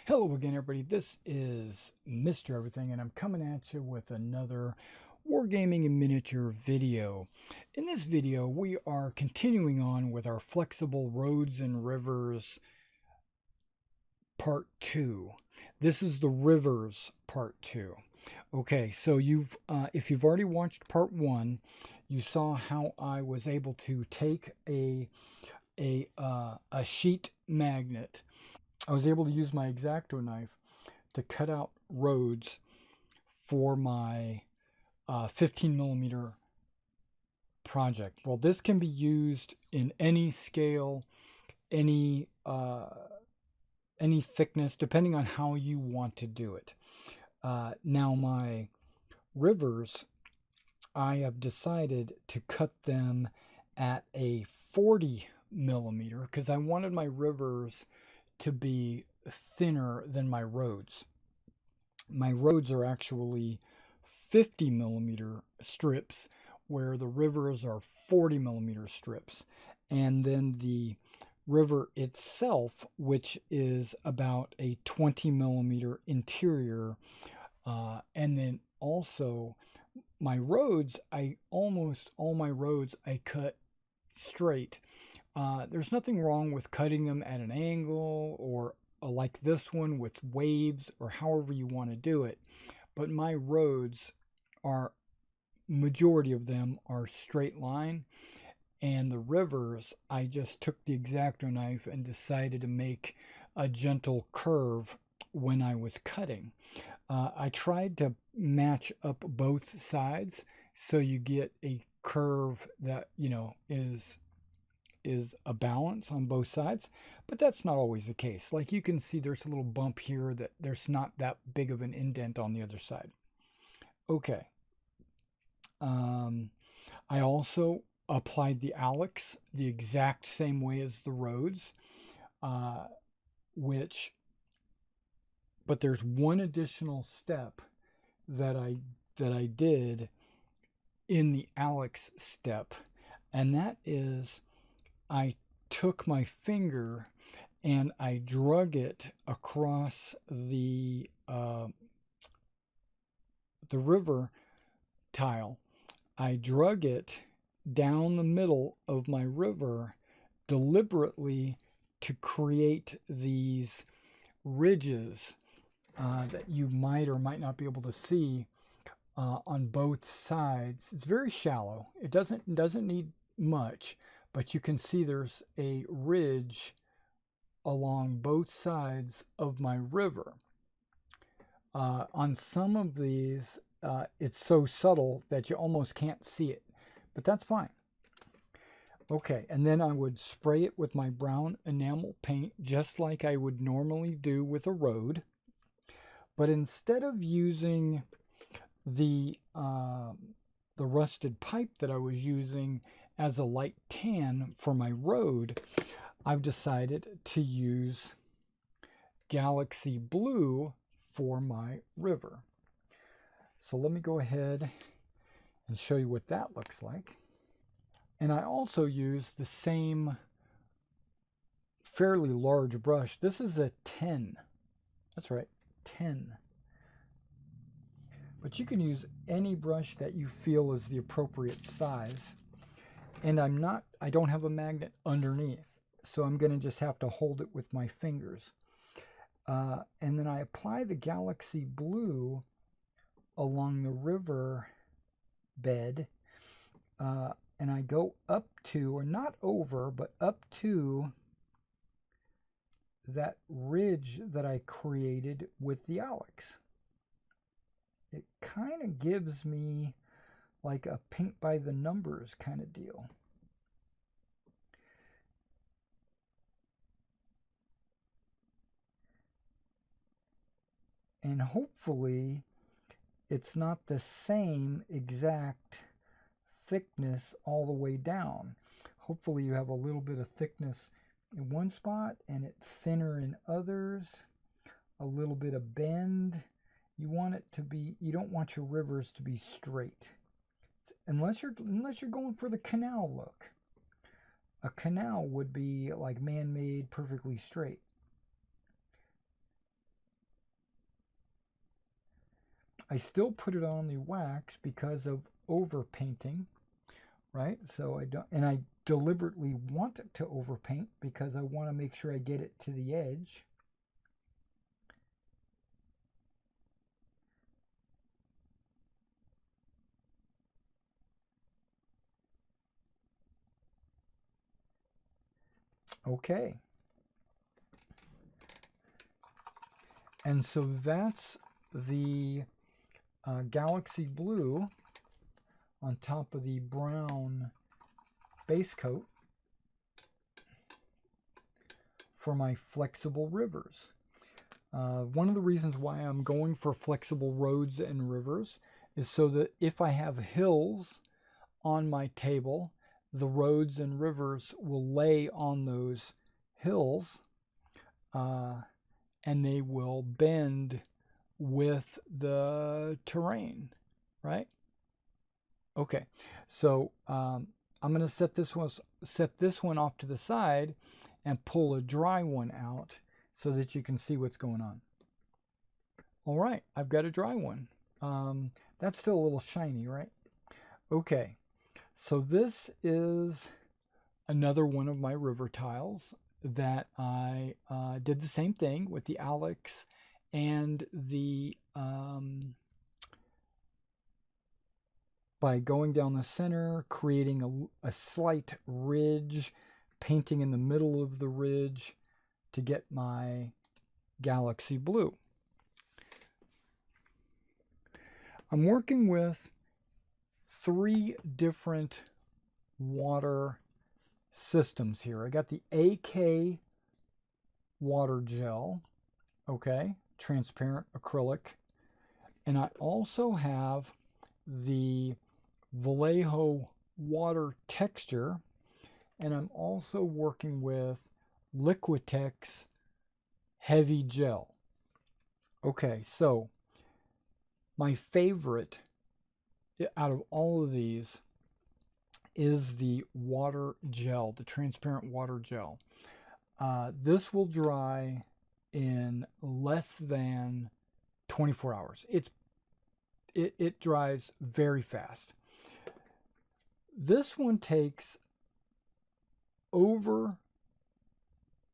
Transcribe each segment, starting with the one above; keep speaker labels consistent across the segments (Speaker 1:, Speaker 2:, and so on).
Speaker 1: Hello again, everybody. This is Mr. Everything, and I'm coming at you with another Wargaming in Miniature video. In this video, we are continuing on with our Flexible Roads and Rivers Part 2. This is the Rivers Part 2. Okay, so if you've already watched Part 1, you saw how I was able to take a sheet magnet. I was able to use my X-Acto knife to cut out roads for my 15 millimeter project. Well, this can be used in any scale, any thickness, depending on how you want to do it. Now my rivers, I have decided to cut them at a 40 millimeter because I wanted my rivers to be thinner than my roads. My roads are actually 50 millimeter strips, where the rivers are 40 millimeter strips. And then the river itself, which is about a 20 millimeter interior. And then also my roads, almost all my roads I cut straight. There's nothing wrong with cutting them at an angle or like this one with waves or however you want to do it. But my roads are, majority of them are straight line. And the rivers, I just took the X-Acto knife and decided to make a gentle curve when I was cutting. I tried to match up both sides so you get a curve that, is a balance on both sides, but that's not always the case. Like you can see there's a little bump here that there's not that big of an indent on the other side. Okay. I also applied the Alex the exact same way as the roads, uh, but there's one additional step that I did in the Alex step, and that is I took my finger and I drug it across the river tile. I drug it down the middle of my river deliberately to create these ridges that you might or might not be able to see on both sides. It's very shallow. It doesn't need much, but you can see there's a ridge along both sides of my river. On some of these, it's so subtle that you almost can't see it, but that's fine. Okay, and then I would spray it with my brown enamel paint just like I would normally do with a road. But instead of using the rusted pipe that I was using as a light tan for my road, I've decided to use Galaxy Blue for my river. So let me go ahead and show you what that looks like. And I also use the same fairly large brush. This is a 10. That's right, 10. But you can use any brush that you feel is the appropriate size. And I don't have a magnet underneath, so I'm going to just have to hold it with my fingers. And then I apply the Galaxy Blue along the river bed, and I go up to, or not over, but up to that ridge that I created with the Alex. It kind of gives me like a paint by the numbers kind of deal. And hopefully it's not the same exact thickness all the way down. Hopefully you have a little bit of thickness in one spot and it's thinner in others, a little bit of bend. You want it to be, you don't want your rivers to be straight. Unless you're going for the canal look. A canal would be like man-made, perfectly straight. I still put it on the wax because of overpainting, right? So I don't, and I deliberately want it to overpaint because I want to make sure I get it to the edge. Okay. And so that's the Galaxy Blue on top of the brown base coat for my flexible rivers. One of the reasons why I'm going for flexible roads and rivers is so that if I have hills on my table, the roads and rivers will lay on those hills and they will bend with the terrain, right? Okay, so I'm going to set this one off to the side and pull a dry one out so that you can see what's going on. All right, I've got a dry one. That's still a little shiny, right? Okay, so this is another one of my river tiles that I did the same thing with the Alex and the by going down the center, creating a slight ridge, painting in the middle of the ridge to get my Galaxy Blue. I'm working with 3 different water systems here. I got the AK water gel, okay, transparent acrylic, and I also have the Vallejo water texture, and I'm also working with Liquitex heavy gel. Okay, so my favorite out of all of these is the water gel, the transparent water gel. This will dry in less than 24 hours. It dries very fast. This one takes over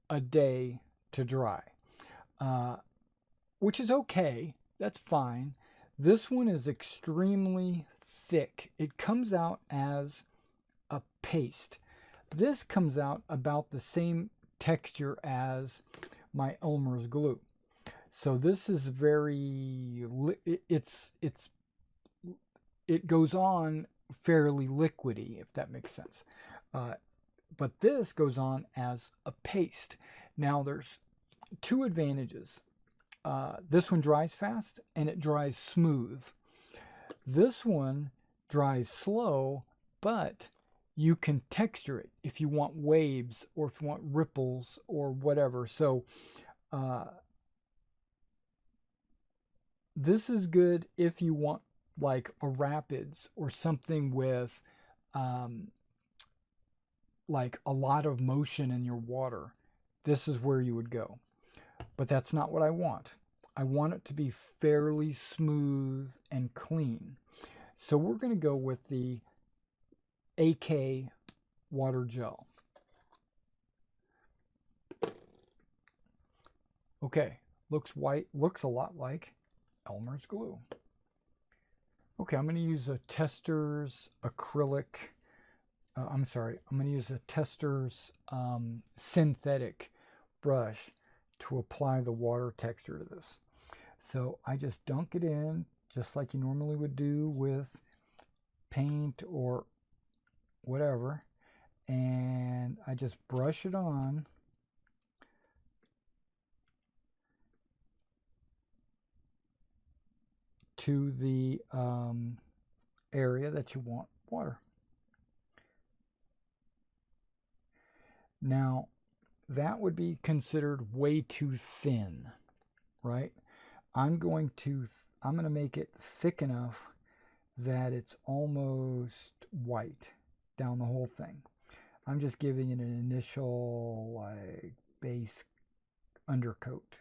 Speaker 1: a day to dry, which is okay. That's fine. This one is extremely thick. It comes out as a paste. This comes out about the same texture as my Elmer's glue. So this is very, it goes on fairly liquidy, if that makes sense. But this goes on as a paste. Now there's 2 advantages. This one dries fast and it dries smooth. This one dries slow, but you can texture it if you want waves or if you want ripples or whatever. So this is good if you want like a rapids or something with like a lot of motion in your water. This is where you would go. But that's not what I want. I want it to be fairly smooth and clean. So we're going to go with the AK water gel. Okay, looks white, looks a lot like Elmer's glue. Okay, I'm going to use a Tester's acrylic. I'm going to use a Tester's synthetic brush to apply the water texture to this. So I just dunk it in just like you normally would do with paint or whatever, and I just brush it on to the area that you want water. Now that would be considered way too thin, right? I'm going to make it thick enough that it's almost white down the whole thing. I'm just giving it an initial like base undercoat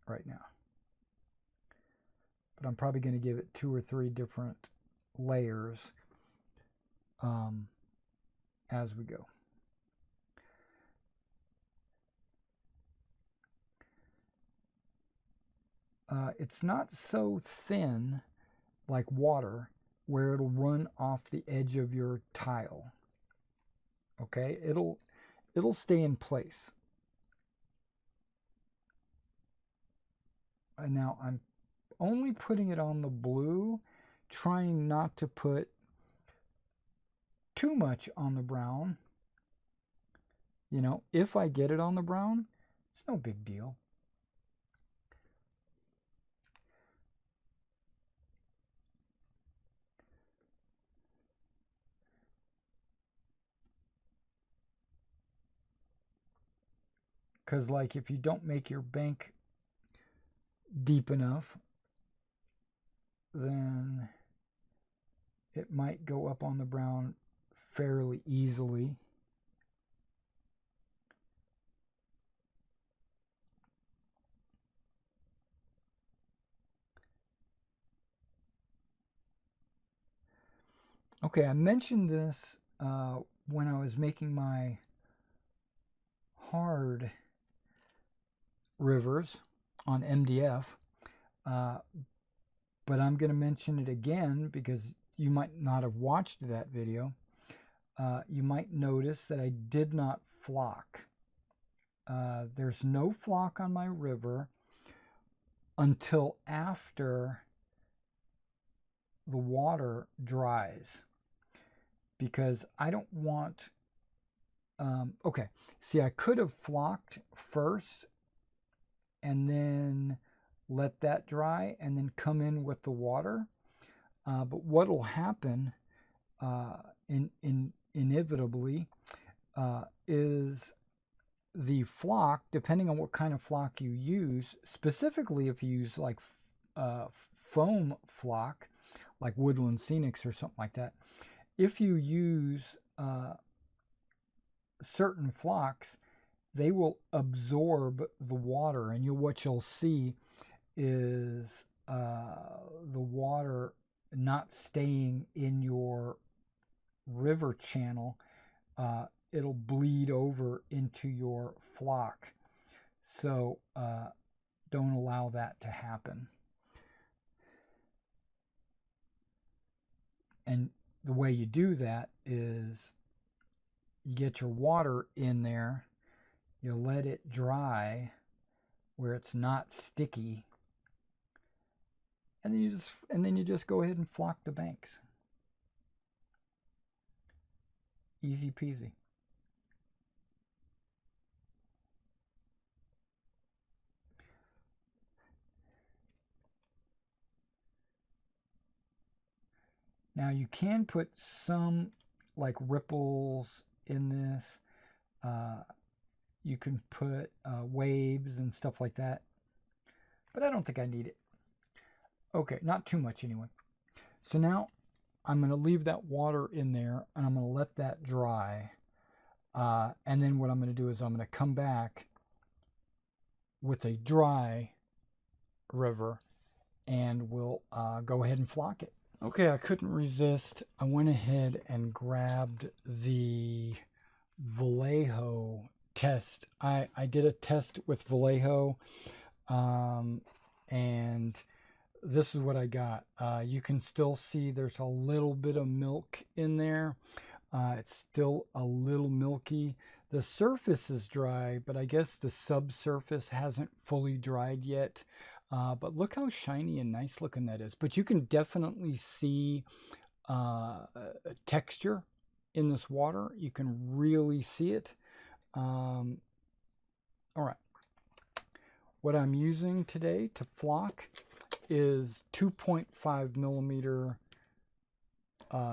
Speaker 1: right now. but I'm probably going to give it 2 or 3 different layers as we go. It's not so thin like water where it'll run off the edge of your tile. Okay, it'll stay in place. And now I'm only putting it on the blue, trying not to put too much on the brown. You know, if I get it on the brown, it's no big deal. Because, like, if you don't make your bank deep enough, then it might go up on the brown fairly easily. Okay, I mentioned this when I was making my hard rivers on MDF, but I'm going to mention it again because you might not have watched that video. You might notice that I did not flock. There's no flock on my river until after the water dries, because I don't want okay, see, I could have flocked first and then let that dry and then come in with the water, but what will happen inevitably is the flock, depending on what kind of flock you use, specifically if you use like foam flock, like Woodland Scenics or something like that, if you use certain flocks, they will absorb the water, and what you'll see is the water not staying in your river channel. It'll bleed over into your flock. So don't allow that to happen. And the way you do that is you get your water in there, you let it dry where it's not sticky, and then you just go ahead and flock the banks. Easy peasy. Now you can put some like ripples in this. You can put waves and stuff like that, but I don't think I need it. Okay, not too much anyway. So now I'm going to leave that water in there and I'm going to let that dry. And then what I'm going to do is I'm going to come back with a dry river and we'll go ahead and flock it. Okay, I couldn't resist. I went ahead and grabbed the Vallejo test. I did a test with Vallejo, and this is what I got. You can still see there's a little bit of milk in there. It's still a little milky. The surface is dry, but I guess the subsurface hasn't fully dried yet. But look how shiny and nice looking that is. But you can definitely see texture in this water. You can really see it. All right. What I'm using today to flock is 2.5 millimeter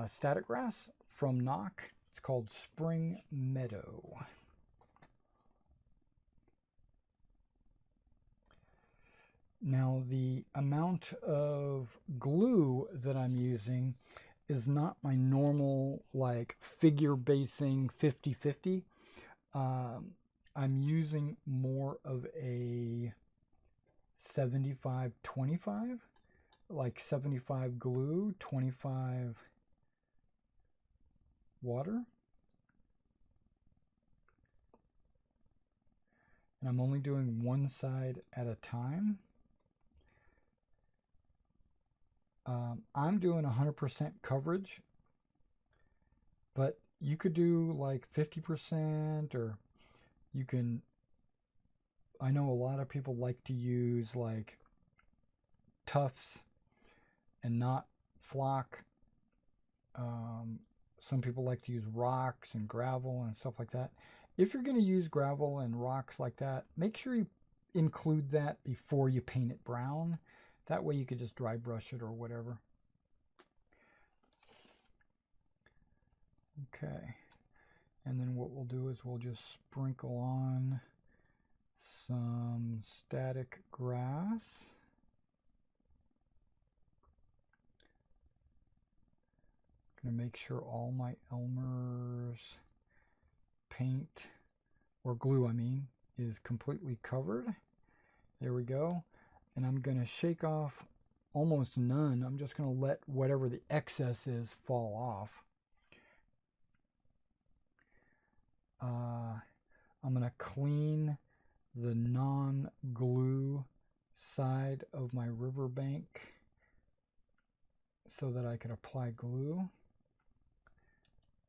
Speaker 1: static grass from Knock. It's called Spring Meadow. Now the amount of glue that I'm using is not my normal like figure basing 50-50. I'm using more of a 75-25, like 75 glue, 25 water. And I'm only doing one side at a time. I'm doing 100% coverage, but you could do like 50%, or you can, I know a lot of people like to use like tufts and not flock. Some people like to use rocks and gravel and stuff like that. If you're going to use gravel and rocks like that, make sure you include that before you paint it brown. That way you could just dry brush it or whatever. Okay. And then what we'll do is we'll just sprinkle on some static grass. Gonna make sure all my Elmer's paint, or glue I mean, is completely covered. There we go. And I'm gonna shake off almost none. I'm just gonna let whatever the excess is fall off. I'm gonna clean the non-glue side of my riverbank so that I can apply glue.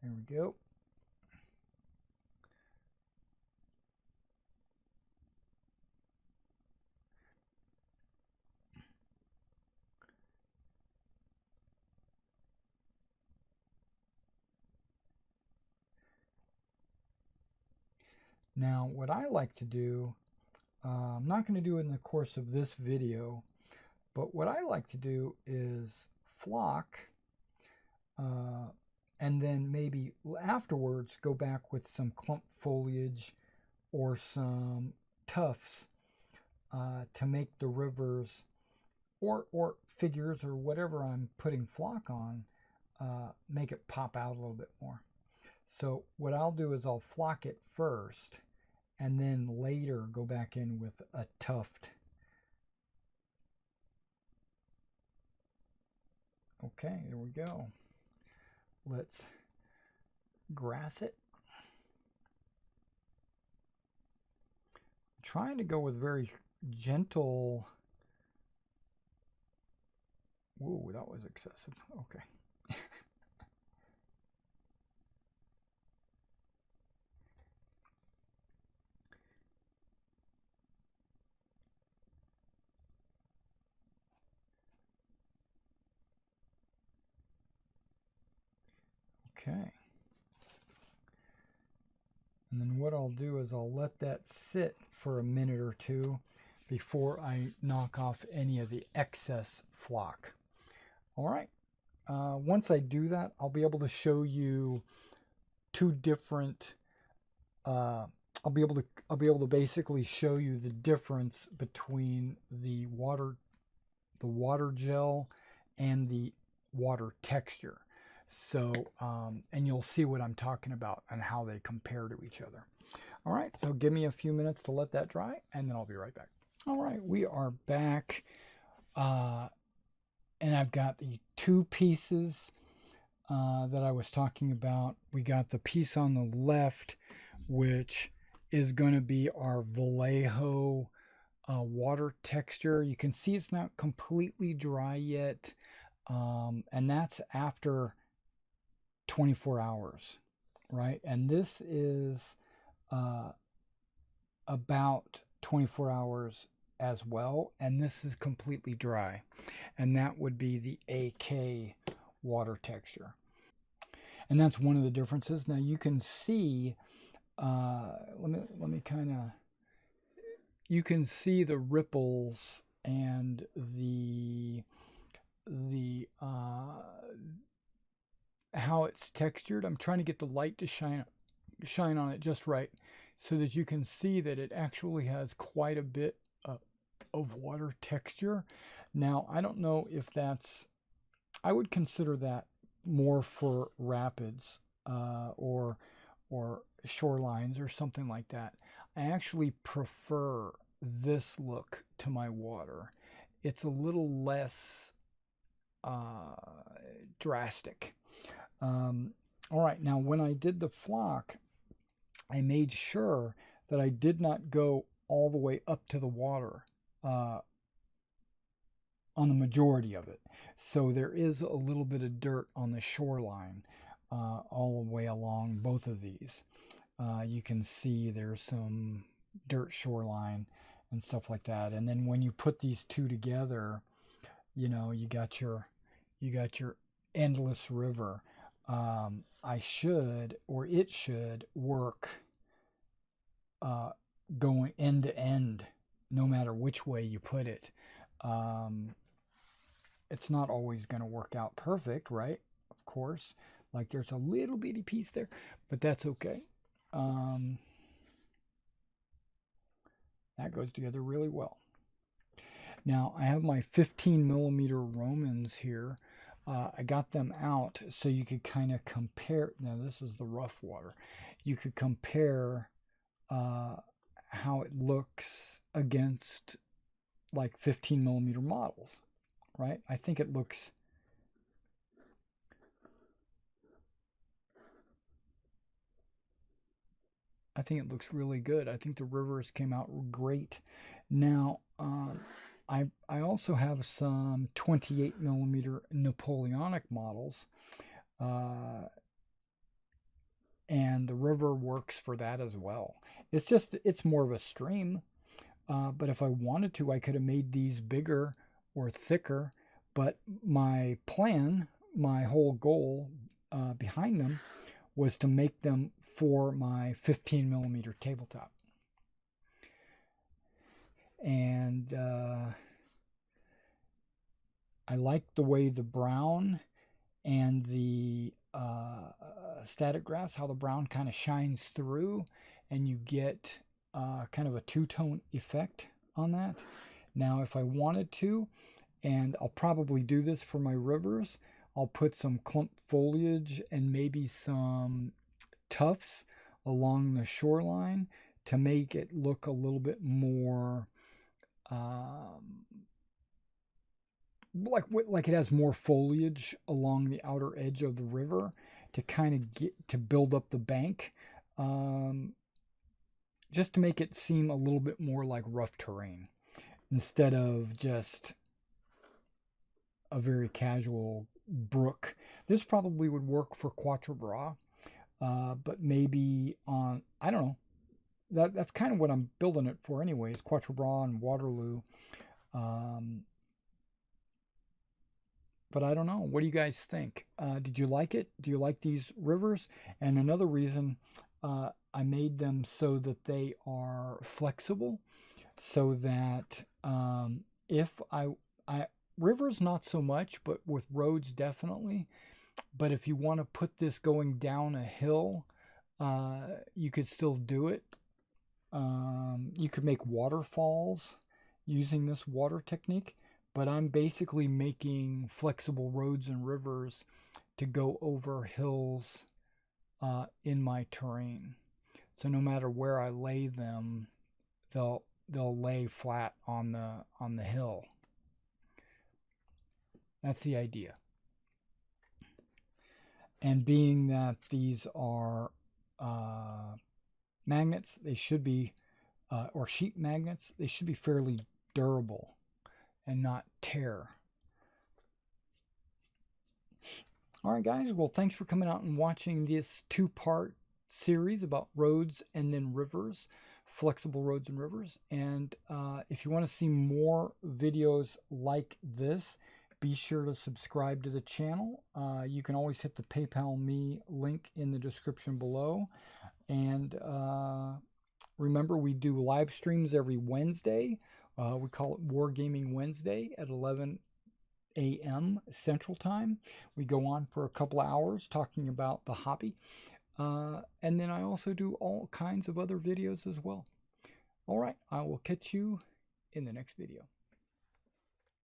Speaker 1: There we go. Now, what I like to do, I'm not going to do it in the course of this video, but what I like to do is flock, and then maybe afterwards go back with some clump foliage or some tufts to make the rivers or figures or whatever I'm putting flock on, make it pop out a little bit more. So what I'll do is I'll flock it first and then later go back in with a tuft. Okay, there we go. Let's grass it. I'm trying to go with very gentle. Whoa, that was excessive. Okay. Okay. And then what I'll do is I'll let that sit for a minute or two before I knock off any of the excess flock. All right. Once I do that, I'll be able to show you two different. I'll be able to basically show you the difference between the water gel and the water texture. So, and you'll see what I'm talking about and how they compare to each other. All right, so give me a few minutes to let that dry, and then I'll be right back. All right, we are back, and I've got the two pieces that I was talking about. We got the piece on the left, which is going to be our Vallejo water texture. You can see it's not completely dry yet, and that's after 24 hours, right? And this is about 24 hours as well, and this is completely dry, and that would be the AK water texture. And that's one of the differences. Now you can see, let me kind of, you can see the ripples and the how it's textured. I'm trying to get the light to shine on it just right so that you can see that it actually has quite a bit of water texture. Now, I don't know if that's, I would consider that more for rapids or shorelines or something like that. I actually prefer this look to my water. It's a little less drastic. All right, now when I did the flock, I made sure that I did not go all the way up to the water on the majority of it. So there is a little bit of dirt on the shoreline all the way along both of these. You can see there's some dirt shoreline and stuff like that. And then when you put these two together, you know, you got your endless river. I should, or it should work going end to end, no matter which way you put it. It's not always going to work out perfect, right? Of course, like there's a little bitty piece there, but that's okay. That goes together really well. Now I have my 15 millimeter Romans here. I got them out so you could kind of compare. Now this is the rough water. You could compare how it looks against like 15 millimeter models, right? I think it looks really good. I think the rivers came out great. Now, I also have some 28 millimeter Napoleonic models, and the river works for that as well. It's more of a stream, but if I wanted to, I could have made these bigger or thicker. But my plan, my whole goal behind them was to make them for my 15 millimeter tabletop. And I like the way the brown and the static grass, how the brown kind of shines through, and you get kind of a two-tone effect on that. Now, if I wanted to, and I'll probably do this for my rivers, I'll put some clump foliage and maybe some tufts along the shoreline to make it look a little bit more like it has more foliage along the outer edge of the river to kind of get to build up the bank, just to make it seem a little bit more like rough terrain instead of just a very casual brook. This probably would work for Quatre Bras, but maybe on, I don't know. That's kind of what I'm building it for anyways, Quatre Bras and Waterloo. But I don't know. What do you guys think? Did you like it? Do you like these rivers? And another reason I made them so that they are flexible, so that if I rivers not so much, but with roads definitely. But if you want to put this going down a hill, you could still do it. You could make waterfalls using this water technique, but I'm basically making flexible roads and rivers to go over hills in my terrain. So no matter where I lay them, they'll lay flat on the hill. That's the idea. And being that these are magnets, they should be, or sheet magnets, they should be fairly durable and not tear. All right, guys. Well, thanks for coming out and watching this two-part series about roads and then rivers, flexible roads and rivers. And if you want to see more videos like this, be sure to subscribe to the channel. You can always hit the PayPal Me link in the description below. And remember, we do live streams every Wednesday. We call it Wargaming Wednesday at 11 a.m. Central Time. We go on for a couple of hours talking about the hobby. And then I also do all kinds of other videos as well. All right, I will catch you in the next video.